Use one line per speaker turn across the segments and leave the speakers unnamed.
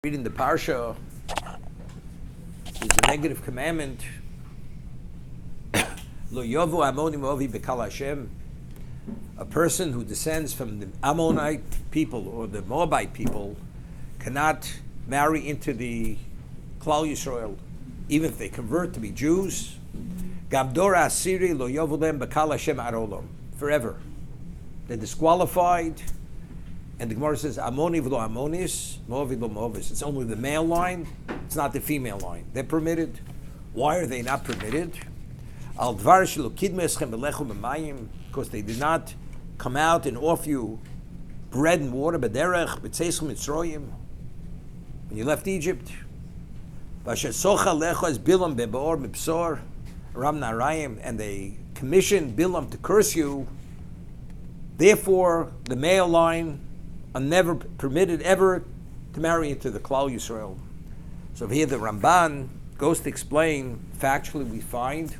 Reading the Parsha is a negative commandment. Lo yovu Amonim ovi bekal Hashem. A person who descends from the Ammonite people or the Moabite people cannot marry into the Klal Yisrael, even if they convert to be Jews. Gamdor Asiri lo yovu lem bekal Hashem arolam. Forever. They're disqualified. And the Gemara says, Amoni v'lo Amonis, Moavi v'lo Moavis. It's only the male line, it's not the female line. They're permitted. Why are they not permitted? Al dvar shelo kidma eschem b'lechem b'mayim, because they did not come out and offer you bread and water, b'derech, b'tzeisem mitzroyim, when you left Egypt. V'asher socha lecha es Bilam be'ba'or mipsor, Ram Narayim, and they commissioned Bilam to curse you. Therefore, the male line are never permitted ever to marry into the Klal Yisrael. So here the Ramban goes to explain, factually we find,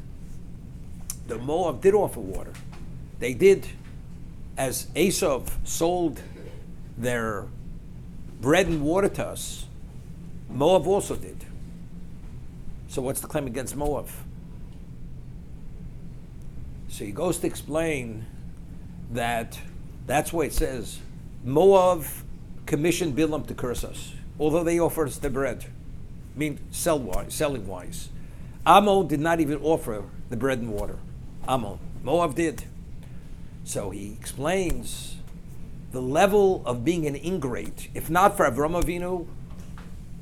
the Moab did offer water. They did, as Esau sold their bread and water to us, Moab also did. So what's the claim against Moab? So he goes to explain that that's why it says Moab commissioned Bilam to curse us, although they offered us the bread. I mean, selling wise. Ammon did not even offer the bread and water. Ammon. Moab did. So he explains the level of being an ingrate. If not for Avram Avinu,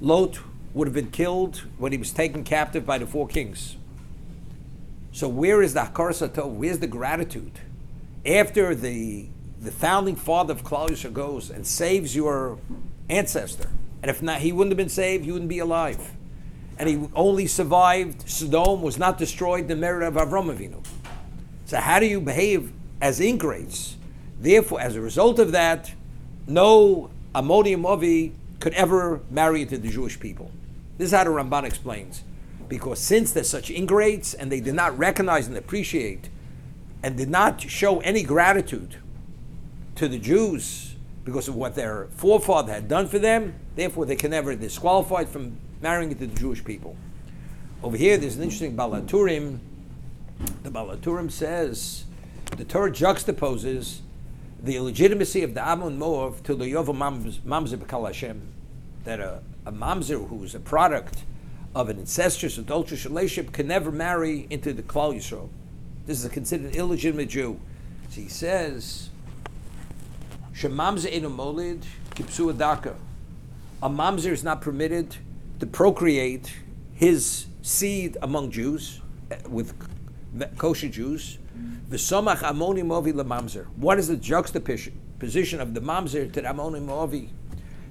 Lot would have been killed when he was taken captive by the four kings. So where is the Hakar Satov? Where's the gratitude? After the founding father of Klal Yisrael goes and saves your ancestor, and if not, he wouldn't have been saved, he wouldn't be alive. And he only survived, Sodom was not destroyed, the merit of Avram Avinu. So how do you behave as ingrates? Therefore, as a result of that, no Ammonium Ovi could ever marry into the Jewish people. This is how the Ramban explains. Because since they're such ingrates, and they did not recognize and appreciate and did not show any gratitude to the Jews because of what their forefather had done for them, therefore they can never be disqualified from marrying into the Jewish people. Over here, there's an interesting Balaturim. The Balaturim says, the Torah juxtaposes the illegitimacy of the Ammon Moab to the Yovel Mamzer B'Kal Hashem, that a Mamzer who is a product of an incestuous, adulterous relationship can never marry into the Klal Yisrael. This is considered an illegitimate Jew. So he says, Shemamzer enu molid kipsu adaka. A mamzer is not permitted to procreate his seed among Jews, with kosher Jews. V'somach amoni movi lemamzer. What is the juxtaposition of the mamzer to the amoni movi?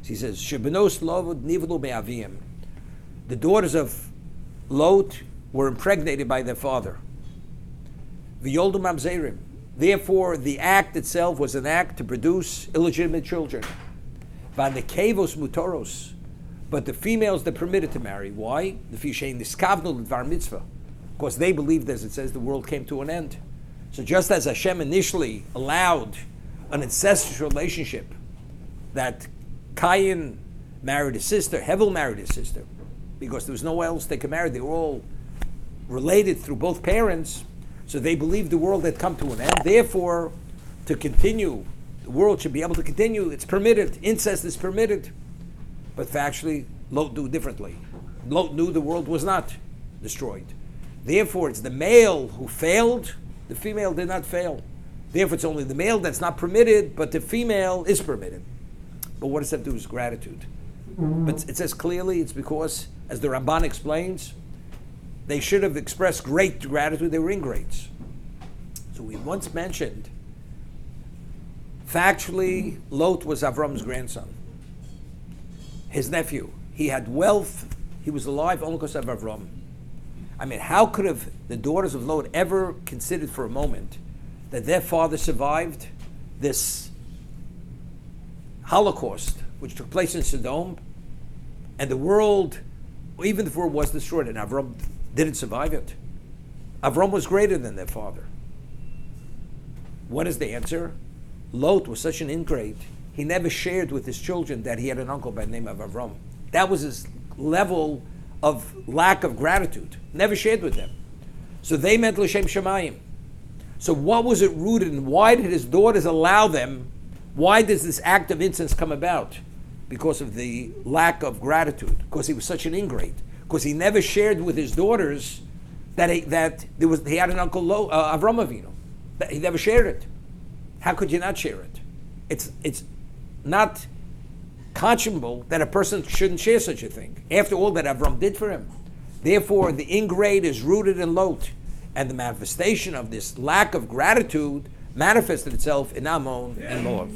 So he says, Shebenos lovud nivlu me'avim. The daughters of Lot were impregnated by their father. V'yoldu mamzerim. Therefore, the act itself was an act to produce illegitimate children. V'anekevos mutoros. But the females they're permitted to marry. Why? The fishein niskavnu l'dvar mitzvah. Because they believed, as it says, the world came to an end. So just as Hashem initially allowed an incestuous relationship, that Cain married his sister, Hevel married his sister, because there was no one else they could marry. They were all related through both parents. So they believed the world had come to an end. Therefore, to continue, the world should be able to continue. It's permitted. Incest is permitted. But factually, Lot knew differently. Lot knew the world was not destroyed. Therefore, it's the male who failed. The female did not fail. Therefore, it's only the male that's not permitted, but the female is permitted. But what does that do with gratitude? But it says clearly it's because, as the Ramban explains, they should have expressed great gratitude. They were ingrates. So we once mentioned, factually, Lot was Avram's grandson, his nephew. He had wealth. He was alive only because of Avram. I mean, how could have the daughters of Lot ever considered for a moment that their father survived this Holocaust, which took place in Sodom, and the world, even the world was destroyed, and Avram didn't survive it? Avram was greater than their father. What is the answer? Lot was such an ingrate, he never shared with his children that he had an uncle by the name of Avram. That was his level of lack of gratitude. Never shared with them. So they meant l'shem shamayim. So what was it rooted in? Why did his daughters allow them? Why does this act of incense come about? Because of the lack of gratitude. Because he was such an ingrate. Because he never shared with his daughters that he had an uncle Avram Avinu. He never shared it. How could you not share it? It's not conscionable that a person shouldn't share such a thing. After all that Avram did for him. Therefore, the ingrate is rooted in Lot. And the manifestation of this lack of gratitude manifested itself in Ammon and Moab.